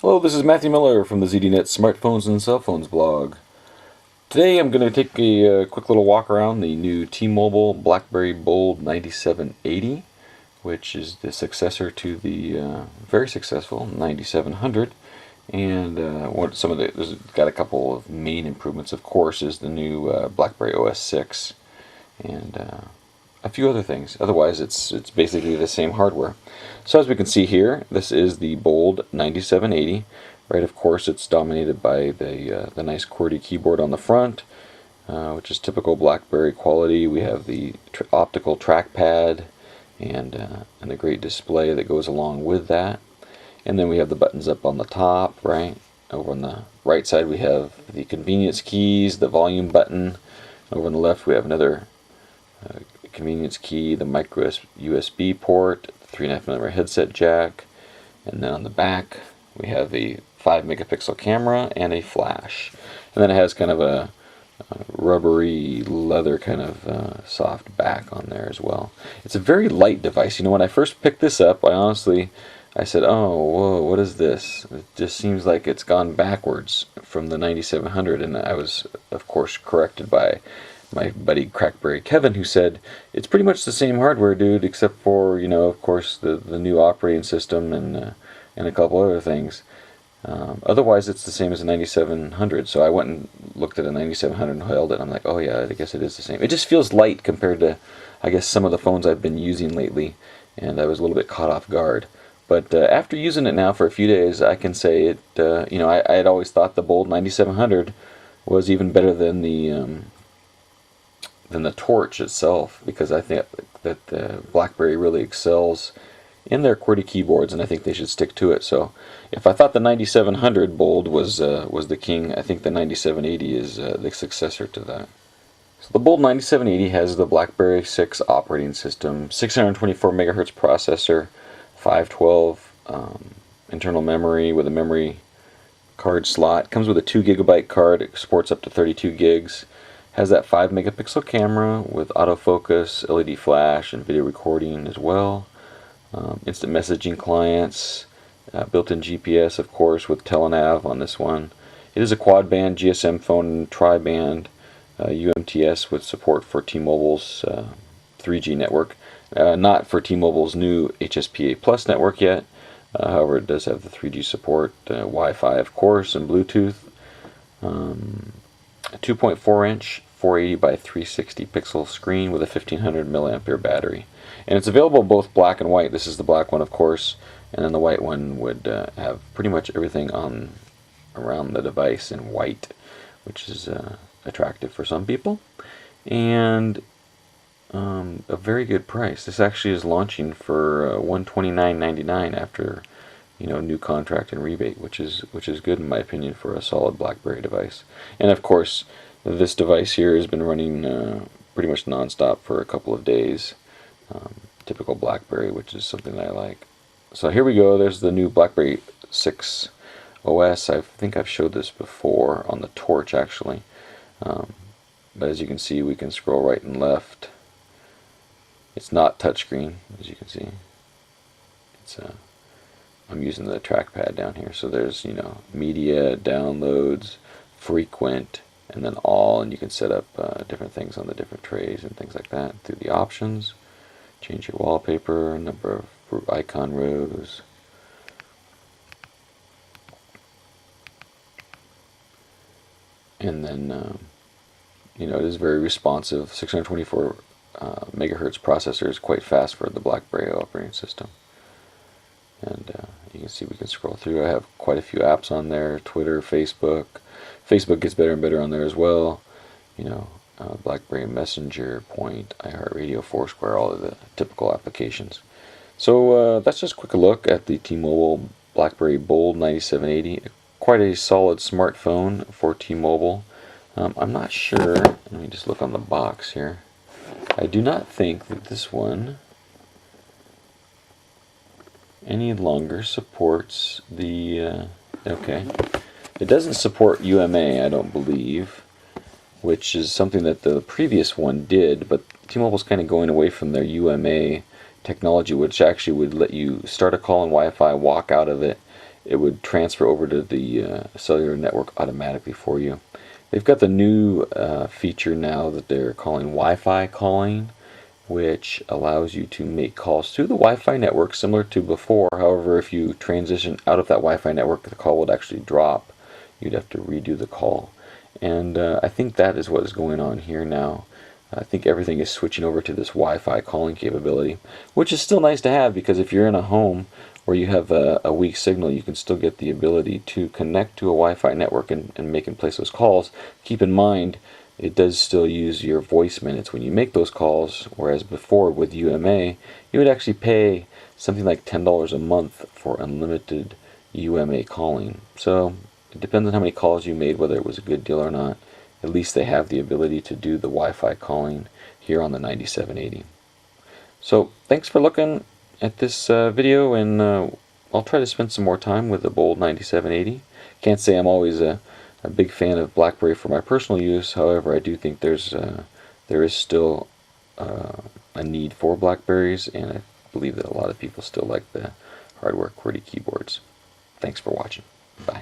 Hello, this is Matthew Miller from the ZDNet Smartphones and Cell Phones blog. Today I'm going to take a quick little walk around the new T-Mobile BlackBerry Bold 9780, which is the successor to the very successful 9700. And what some of there's got a couple of main improvements. Of course, is the new BlackBerry OS 6 and a few other things. Otherwise, it's basically the same hardware. So as we can see here, this is the Bold 9780. Right, of course, it's dominated by the nice QWERTY keyboard on the front, which is typical BlackBerry quality. We have the optical trackpad and a great display that goes along with that. And then we have the buttons up on the top, right? Over on the right side we have the convenience keys, the volume button. Over on the left we have another convenience key, the micro USB port, 3.5mm headset jack, and then on the back we have a 5 megapixel camera and a flash. And then it has kind of a rubbery leather kind of soft back on there as well. It's a very light device. You know, when I first picked this up, I said, oh, whoa, what is this? It just seems like it's gone backwards from the 9700, and I was, of course, corrected by my buddy Crackberry Kevin, who said, it's pretty much the same hardware, dude, except for, you know, of course, the new operating system and a couple other things. Otherwise, it's the same as a 9700, so I went and looked at a 9700 and held it, and I'm like, oh yeah, I guess it is the same. It just feels light compared to, I guess, some of the phones I've been using lately, and I was a little bit caught off guard. But after using it now for a few days, I can say it, you know, I had always thought the Bold 9700 was even better than the Torch itself, because I think that BlackBerry really excels in their QWERTY keyboards, and I think they should stick to it. So if I thought the 9700 Bold was the king, I think the 9780 is the successor to that. So the Bold 9780 has the BlackBerry 6 operating system, 624 megahertz processor, 512 internal memory with a memory card slot. Comes with a 2 gigabyte card. It supports up to 32 gigs. Has that 5 megapixel camera with autofocus, LED flash, and video recording as well. Instant messaging clients, built-in GPS, of course, with telenav on this one. It is a quad-band GSM phone and tri-band UMTS with support for T-Mobile's 3G network. Not for T-Mobile's new HSPA Plus network yet. However, it does have the 3G support, Wi-Fi, of course, and Bluetooth. A 2.4-inch 480 by 360 pixel screen with a 1500 milliampere battery. And it's available both black and white. This is the black one, of course, and then the white one would have pretty much everything on around the device in white, which is attractive for some people. And a very good price. This actually is launching for $129.99 after, you know, new contract and rebate, which is good in my opinion for a solid BlackBerry device. And of course, this device here has been running pretty much non-stop for a couple of days. Typical BlackBerry, which is something that I like. So here we go. There's the new BlackBerry 6 OS. I think I've showed this before on the Torch, actually. But as you can see, we can scroll right and left. It's not touchscreen, as you can see. It's I'm using the trackpad down here. So there's, you know, media, downloads, frequent, and then all, and you can set up different things on the different trays and things like that through the options. Change your wallpaper, number of icon rows. And then, you know, it is very responsive. 624 megahertz processor is quite fast for the BlackBerry operating system. And you can see we can scroll through. I have quite a few apps on there: Twitter, Facebook. Facebook gets better and better on there as well. You know, BlackBerry Messenger, Point, iHeartRadio, Foursquare, all of the typical applications. So that's just a quick look at the T-Mobile BlackBerry Bold 9780. Quite a solid smartphone for T-Mobile. I'm not sure. Let me just look on the box here. I do not think that this one any longer supports the okay, it doesn't support UMA, I don't believe, which is something that the previous one did, but T-Mobile's kind of going away from their UMA technology, which actually would let you start a call on Wi-Fi, walk out of it, it would transfer over to the cellular network automatically for you. They've got the new feature now that they're calling Wi-Fi calling, which allows you to make calls through the Wi-Fi network similar to before. However, if you transition out of that Wi-Fi network, the call would actually drop. You'd have to redo the call. And I think that is what is going on here now. I think everything is switching over to this Wi-Fi calling capability, which is still nice to have, because if you're in a home where you have a weak signal, you can still get the ability to connect to a Wi-Fi network and make and place those calls. Keep in mind, it does still use your voice minutes when you make those calls, whereas before with UMA, you would actually pay something like $10 a month for unlimited UMA calling. So it depends on how many calls you made, whether it was a good deal or not. At least they have the ability to do the Wi-Fi calling here on the 9780. So thanks for looking at this video, and I'll try to spend some more time with the Bold 9780. Can't say I'm always a big fan of BlackBerry for my personal use. However, I do think there is still a need for BlackBerries, and I believe that a lot of people still like the hardware QWERTY keyboards. Thanks for watching. Bye.